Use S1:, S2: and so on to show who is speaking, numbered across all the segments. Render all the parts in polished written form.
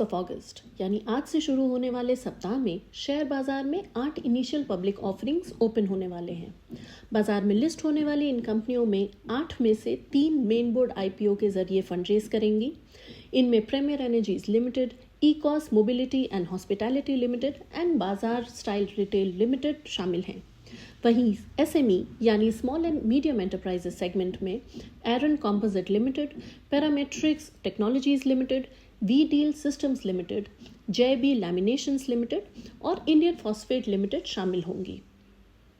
S1: Of अगस्त यानी आज से शुरू होने वाले सप्ताह में शेयर बाजार में 8 इनिशियल पब्लिक ऑफरिंग्स ओपन होने वाले हैं। बाजार में लिस्ट होने वाली इन कंपनियों में 8 में से 3 मेन बोर्ड आईपीओ के जरिए फंड रेज करेंगी। इनमें Premier Energies Limited, Ecos Mobility and Hospitality Limited and Baazar Style Retail Limited शामिल हैं। वहीं एसएमई यानी small and medium enterprises segment में Aeron Composite Limited, Paramatrix Technologies Limited, V Deal Systems Limited, JB Laminations Limited और इंडियन फॉस्फेट लिमिटेड शामिल होंगी।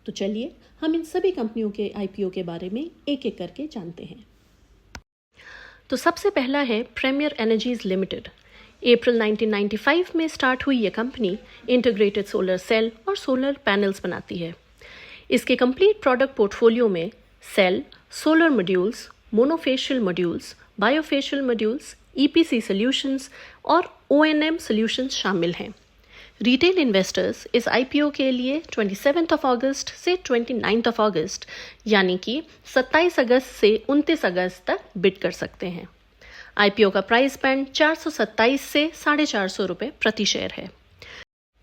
S1: तो चलिए हम इन सभी कंपनियों के आईपीओ के बारे में एक एक करके जानते हैं। तो सबसे पहला है प्रीमियर एनर्जीज लिमिटेड। अप्रैल 1995 में स्टार्ट हुई यह कंपनी इंटीग्रेटेड सोलर सेल और सोलर पैनल्स बनाती है। इसके कंप्लीट प्रोडक्ट पोर्टफोलियो में cell, solar modules, monofacial modules, bifacial modules, EPC solutions और ओएनएम सॉल्यूशंस शामिल हैं। रिटेल इन्वेस्टर्स इस आईपीओ के लिए 27 अगस्त से 29 अगस्त यानी कि 27 अगस्त से 29 अगस्त तक बिड कर सकते हैं। आईपीओ का प्राइस बैंड 427 से 450 रुपये प्रति शेयर है।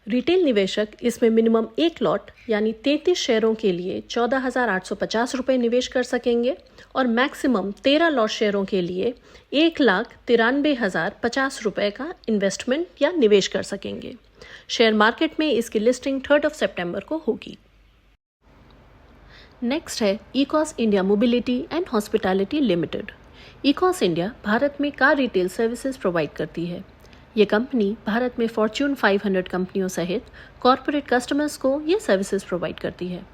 S1: रिटेल निवेशक इसमें मिनिमम एक लॉट यानी 33 शेयरों के लिए 14,850 रुपये निवेश कर सकेंगे और मैक्सिमम 13 लॉट शेयरों के लिए 1,93,050 रुपये का इन्वेस्टमेंट या निवेश कर सकेंगे। शेयर मार्केट में इसकी लिस्टिंग 3 सितंबर को होगी। नेक्स्ट है Ecos India Mobility and Hospitality Limited. Ecos India Bharat में कार रिटेल सर्विसेज प्रोवाइड करती है। ये कंपनी भारत में फॉर्च्यून 500 कंपनियों सहित कॉरपोरेट कस्टमर्स को ये सर्विसेज प्रोवाइड करती है।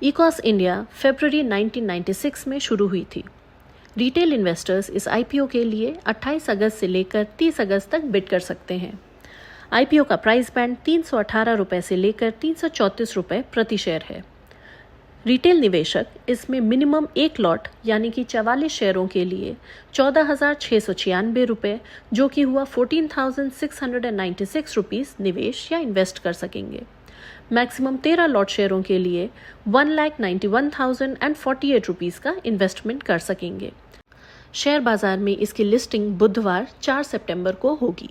S1: ईकॉस इंडिया फरवरी 1996 में शुरू हुई थी। रिटेल इन्वेस्टर्स इस आईपीओ के लिए 28 अगस्त से लेकर 30 अगस्त तक बिड कर सकते हैं। आईपीओ का प्राइस बैंड 318 रुपये से लेकर 334 रुपये प्रति शेयर है। रिटेल निवेशक इसमें मिनिमम एक लॉट यानी कि 44 शेयरों के लिए 14,696 रुपये जो कि हुआ 14,696 रुपीज़ निवेश या इन्वेस्ट कर सकेंगे। मैक्सिमम 13 लॉट शेयरों के लिए 1,91,048 रुपीज़ का इन्वेस्टमेंट कर सकेंगे। शेयर बाजार में इसकी लिस्टिंग बुधवार 4 सितंबर को होगी।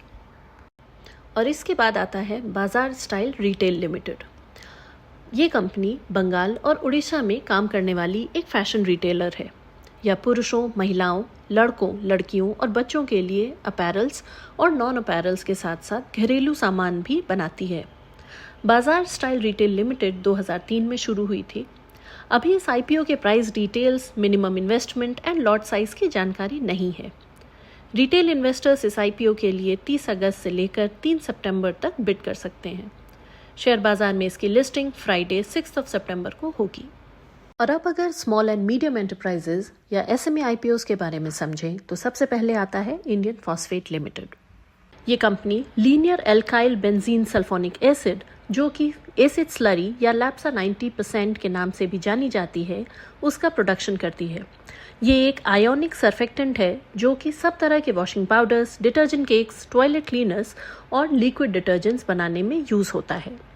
S1: और इसके बाद आता है बाजार स्टाइल रिटेल लिमिटेड। ये कंपनी बंगाल और उड़ीसा में काम करने वाली एक फैशन रिटेलर है। यह पुरुषों, महिलाओं, लड़कों, लड़कियों और बच्चों के लिए अपैरल्स और नॉन अपैरल्स के साथ साथ घरेलू सामान भी बनाती है। बाजार स्टाइल रिटेल लिमिटेड 2003 में शुरू हुई थी। अभी इस आईपीओ के price details, minimum investment and lot size की जानकारी नहीं है। रिटेल इन्वेस्टर्स इस आईपीओ के लिए 30 अगस्त से लेकर 3 सितंबर तक बिड कर सकते हैं। शेयर बाजार में इसकी लिस्टिंग फ्राइडे 6 सितंबर को होगी। और अब अगर स्मॉल एंड मीडियम एंटरप्राइजेज या एसएमई आईपीओस के बारे में समझें तो सबसे पहले आता है इंडियन फॉस्फेट लिमिटेड। ये company linear alkyl benzene sulphonic acid जो कि एसिड स्लरी या लैप्सा 90% के नाम से भी जानी जाती है, उसका प्रोडक्शन करती है। ये एक आयोनिक सर्फेक्टेंट है जो कि सब तरह के washing powders, detergent cakes, toilet cleaners और लिक्विड डिटर्जेंट्स बनाने में यूज होता है।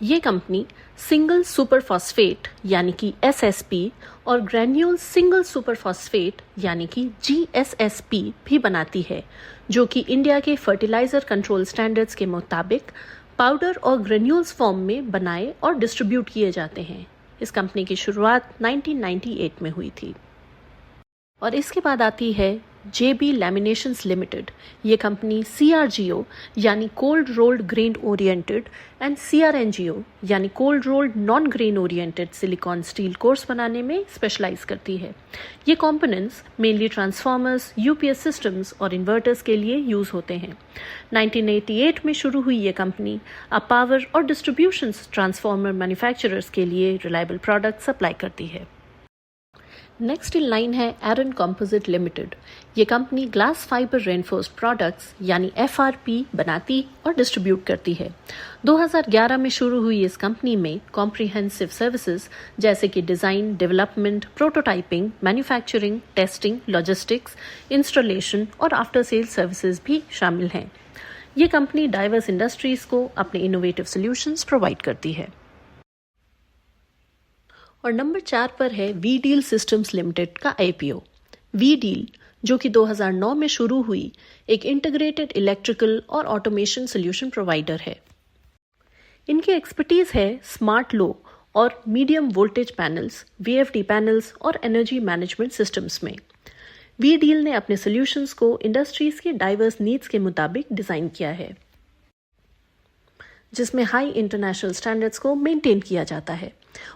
S1: ये कंपनी सिंगल सुपर फॉस्फेट यानी कि एसएसपी और ग्रैन्यूल सिंगल सुपर फॉस्फेट यानी कि जीएसएसपी भी बनाती है जो कि इंडिया के फर्टिलाइजर कंट्रोल स्टैंडर्ड्स के मुताबिक पाउडर और ग्रेन्यूल्स फॉर्म में बनाए और डिस्ट्रीब्यूट किए जाते हैं। इस कंपनी की शुरुआत 1998 में हुई थी। और इसके बाद आती है जेबी लैमिनेशंस लिमिटेड। ये कंपनी सीआरजीओ यानी cold rolled grain oriented and CRNGO यानी cold rolled non grain oriented silicon steel cores बनाने में स्पेशलाइज करती है। ये components mainly transformers, UPS systems और इन्वर्टर्स के लिए यूज होते हैं। 1988 में शुरू हुई ये कंपनी अब पावर और डिस्ट्रीब्यूशन ट्रांसफार्मर मैन्युफैक्चरर्स के लिए रिलायबल प्रोडक्ट सप्लाई करती है। नेक्स्ट इन लाइन है एरन कंपोजिट लिमिटेड। ये company glass fibre reinforced products यानी एफआरपी बनाती और डिस्ट्रीब्यूट करती है। 2011 में शुरू हुई इस कंपनी में कॉम्प्रिहेंसिव सर्विसेज जैसे कि design, development, prototyping, manufacturing, testing, logistics, installation और आफ्टर सेल सर्विसेज भी शामिल हैं। ये कंपनी डाइवर्स इंडस्ट्रीज को अपने इनोवेटिव सॉल्यूशंस प्रोवाइड करती है। और नंबर 4 पर है वी डील सिस्टम्स लिमिटेड का आईपीओ। वी डील जो कि 2009 में शुरू हुई एक इंटीग्रेटेड इलेक्ट्रिकल और ऑटोमेशन सोल्यूशन प्रोवाइडर है। इनकी एक्सपर्टीज है स्मार्ट लो और medium voltage panels, VFD panels और एनर्जी मैनेजमेंट सिस्टम्स में। वी-डील ने अपने सॉल्यूशंस को इंडस्ट्रीज की डाइवर्स नीड्स के मुताबिक डिजाइन किया है, जिसमें हाई इंटरनेशनल स्टैंडर्ड्स को मेंटेन किया जाता है।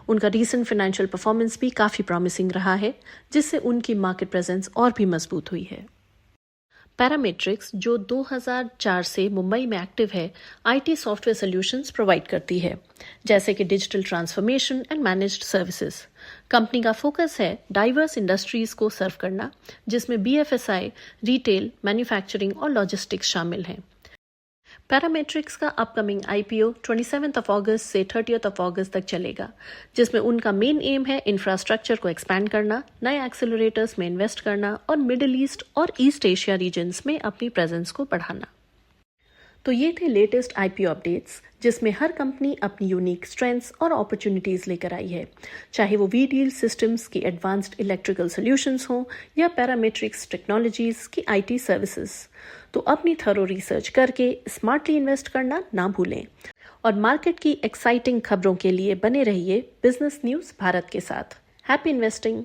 S1: उनका रीसेंट फाइनेंशियल परफॉर्मेंस भी काफ़ी प्रॉमिसिंग रहा है, जिससे उनकी मार्केट प्रेजेंस और भी मजबूत हुई है। पैरामेट्रिक्स, जो 2004 से मुंबई में एक्टिव है, आईटी सॉफ्टवेयर सॉल्यूशंस प्रोवाइड करती है, जैसे कि digital transformation and managed services. Company का फोकस है डाइवर्स इंडस्ट्रीज को सर्व करना, जिसमें बीएफएसआई, रिटेल, मैन्युफैक्चरिंग और लॉजिस्टिक्स शामिल हैं। पैरामेट्रिक्स का अपकमिंग आईपीओ 27 अगस्त से 30 अगस्त तक चलेगा, जिसमें उनका मेन एम है इंफ्रास्ट्रक्चर को एक्सपैंड करना, नए एक्सेलरेटर्स में इन्वेस्ट करना और मिडिल ईस्ट और ईस्ट एशिया रीजन्स में अपनी प्रेजेंस को बढ़ाना। तो ये थे लेटेस्ट आईपीओ अपडेट्स, जिसमें हर कंपनी अपनी यूनिक स्ट्रेंथ्स और अपॉर्चुनिटीज लेकर आई है, चाहे वो वी-डील सिस्टम्स की एडवांस्ड इलेक्ट्रिकल सॉल्यूशंस हों या पैरामेट्रिक्स टेक्नोलॉजीज की आईटी सर्विसेज। तो अपनी थरो रिसर्च करके स्मार्टली इन्वेस्ट करना ना भूलें और मार्केट की एक्साइटिंग खबरों के लिए बने रहिए बिजनेस न्यूज़ भारत के साथ। Happy investing.